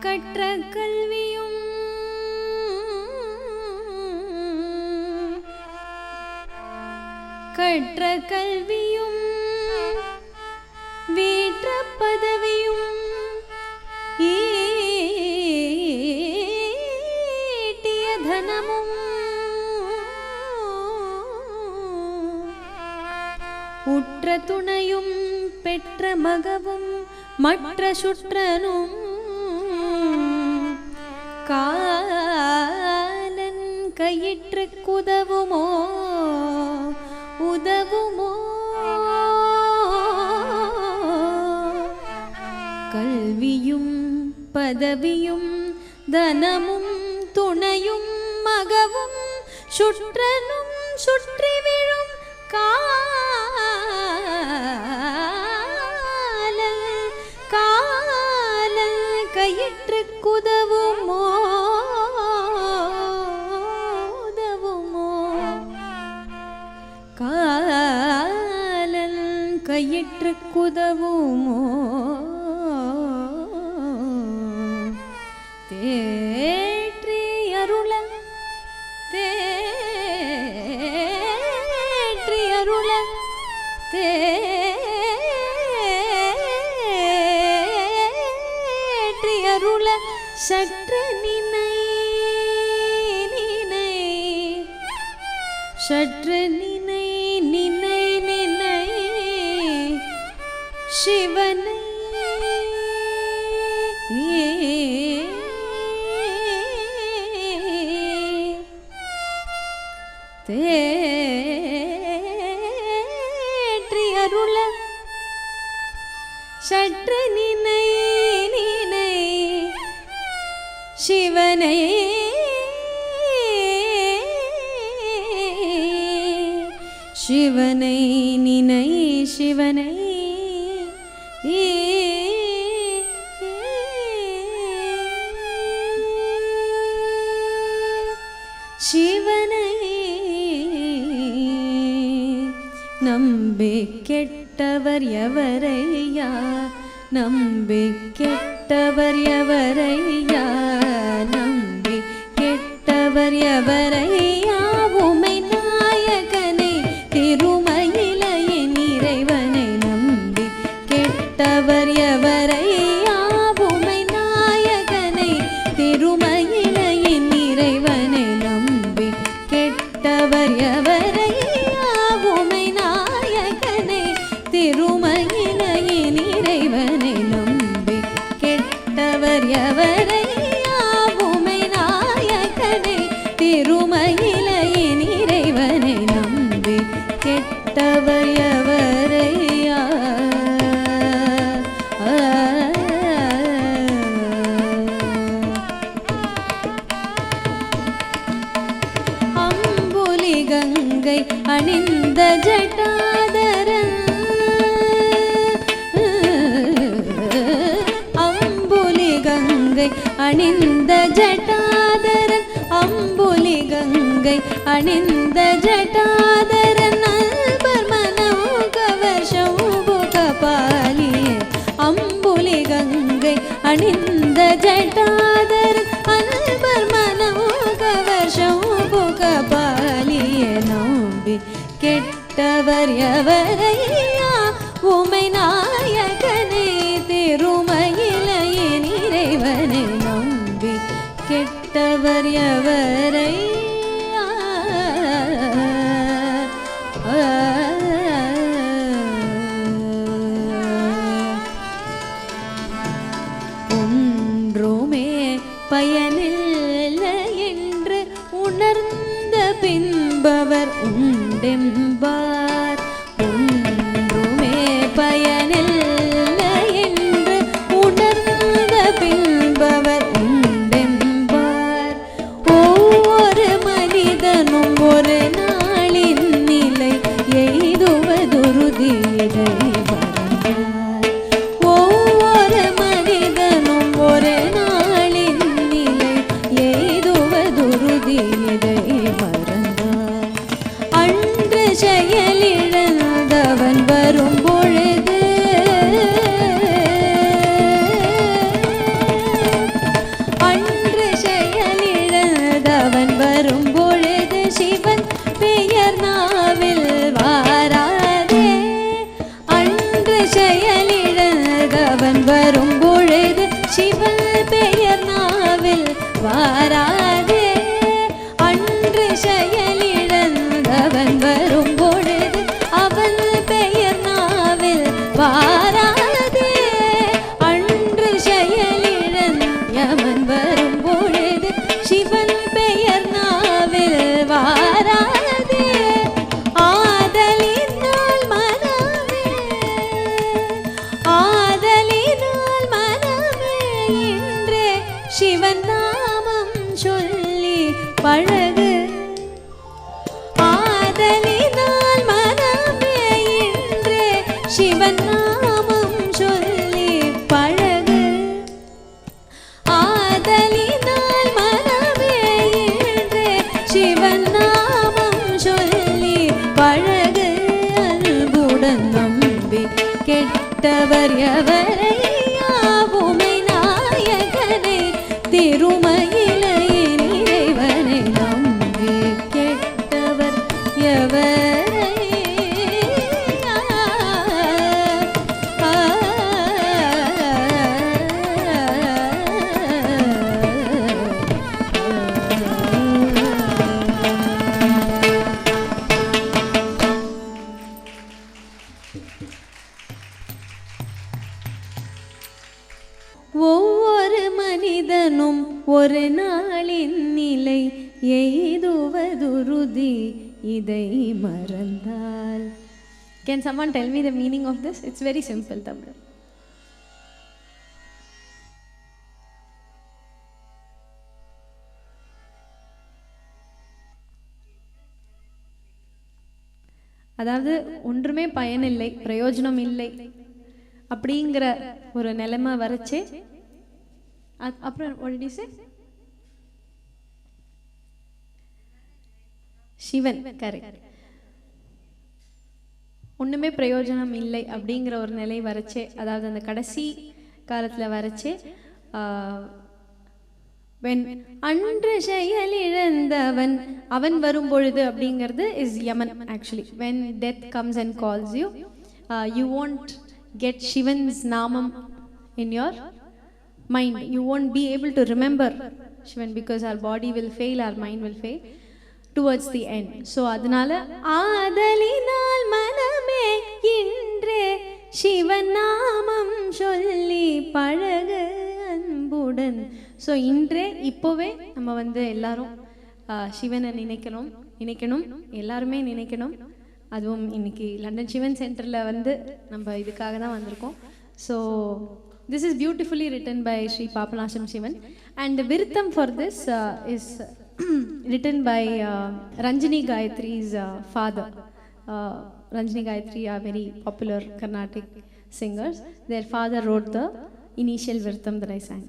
கற்ற கல்வியும் கற்ற கல்வியும் வீற்ற பதவியும் ஈட்டிய தனமும் உற்ற துணையும் பெற்ற மகவும் மற்ற சுற்றனும் காலன் கையிற்று குதவுமோ உதவுமோ கல்வியும் பதவியும் தனமும் துணையும் மகவும் சுற்றனும் சுற்றி விழும் காலல் கையிற்று குதவுமோ உதவுமோ காலல் கையிற்று குதவுமோ தேற்றி அருள தேற்றி அருள தேற்றி அருள சற்று நினை நினை சற்று நினை நினை நினை சிவனை தேற்றி அருள சற்று நினை நினை சிவனை சிவனை நினை சிவனை சிவனை நம்பி கெட்டவர் எவரையா நம்பி கெட்டவர் எவரையா நம்பி கெட்டவர் எவரையா உமை நாயகனை திருமயிலையின் இறைவனை நம்பி கெட்டவர் எவரையா உமை நாயகனை திருமயிலையின் இறைவனை நம்பி கெட்டவர் எவரையா உமை நாயகனை திருமயிலையின் இறைவனை நம்பி கெட்டவர் எவரையா உமை நாயகனை திருமயிலையின் இறைவனை நம்பி கெட்டவர் எவரையா அம்புலி கங்கை அணிந்த ஜட்டாதரன் அம்புலி கங்கை அணிந்த ஜட்டாதரன் அம்புலி கங்கை அணிந்த ஜட்டாதரன் அல்பர் மனோகவர் சௌபுகபாலியே அம்புலி கங்கை அணிந்த ஜட்டாதரன் அல்பர் மனோகவர் சௌபுகபாலியே நம்பி கெட்டவர் எவரையா உமை நாயகனை திருமயிலையின் இறைவனை நம்பி கெட்டவர் எவரையா ஒன்றுமே பயனில்லை என்று உணர்ந்த பின்பவர் உண்டென்பார் ஒன்றுமே பயனில்லை என்று உணர்ந்த பின்பவர் உண்டென்பார் ஒவ்வொரு மனிதனும் ஒரு நாளின் நிலை எய்துவதுருதியை மறந்தார் ஒவ்வொரு மனிதனும் ஒரு நாளின் நிலை எய்துவதுருதியை மறந்தார் அன்று செய்ய பொழுது சிவன் பெயர் நாவில் வாராதே. அன்று செயலிழந்தவன் வரும் பொழுது அவன் பெயர் நாவில் வாராதே. அன்று செயலிழந்தவன் வரும் பொழுது சிவன் பெயர் நாவில் வாராதே. ஆதலினால் மனமே இன்றே சிவன் நாமம் சொல்லி பழகு. ஆதலினால் மனமே இன்றே சிவன் நாமம் சொல்லி பழகு. ஆதலினால் மனமே இன்றே சிவன் நாமம் சொல்லி பழகு. அன்புடன் நம்பி கெட்டவர் எவரை யாவுமை நாயகனை திருமயிலை இறைவனை நம்பி கெட்டவர் எவரை ஒவ்வொரு மனிதனும் ஒரு நாளின் நிலை எய்துவதுருதி இதை மறந்தால். Can someone tell me the meaning of this? It's very simple, Tamil. அதாவது ஒன்றுமே பயனில்லை, பிரயோஜனம் இல்லை அப்படிங்கிற ஒரு நிலைமை வரைச்சு அப்புறம் what did you say? Sivan, correct. ஒண்ணுமே பிரயோஜனம் இல்லை அப்படிங்கிற ஒரு நிலை வரைச்சே, அதாவது அந்த கடைசி காலத்துல வரைச்சே அன்று செயலிழந்தவன் அவன் வரும் பொழுது அப்படிங்கிறது is Yaman. Actually when death comes and calls you, you won't get Shivan's namam in your mind. You won't be able to remember Shivan because our body will fail, our mind will fail towards the end. So adnala ஆதலினால் மனமே இன்றே சிவன் நாமம் சொல்லி பழகு அன்புடன். So இன்றே இப்போவே நம்ம வந்து எல்லாரும் சிவனை நினைக்கணும், எல்லாருமே நினைக்கணும். அதுவும் இன்னைக்கு லண்டன் சிவன் சென்டரில் வந்து நம்ம இதுக்காக தான் வந்திருக்கோம். So this is beautifully written by Sri Papanasham Shivan, and the Virtham for this is written by Ranjini Gayatri's father. Ranjini Gayatri are very popular Carnatic singers. Their father wrote the initial Virtham that I sang.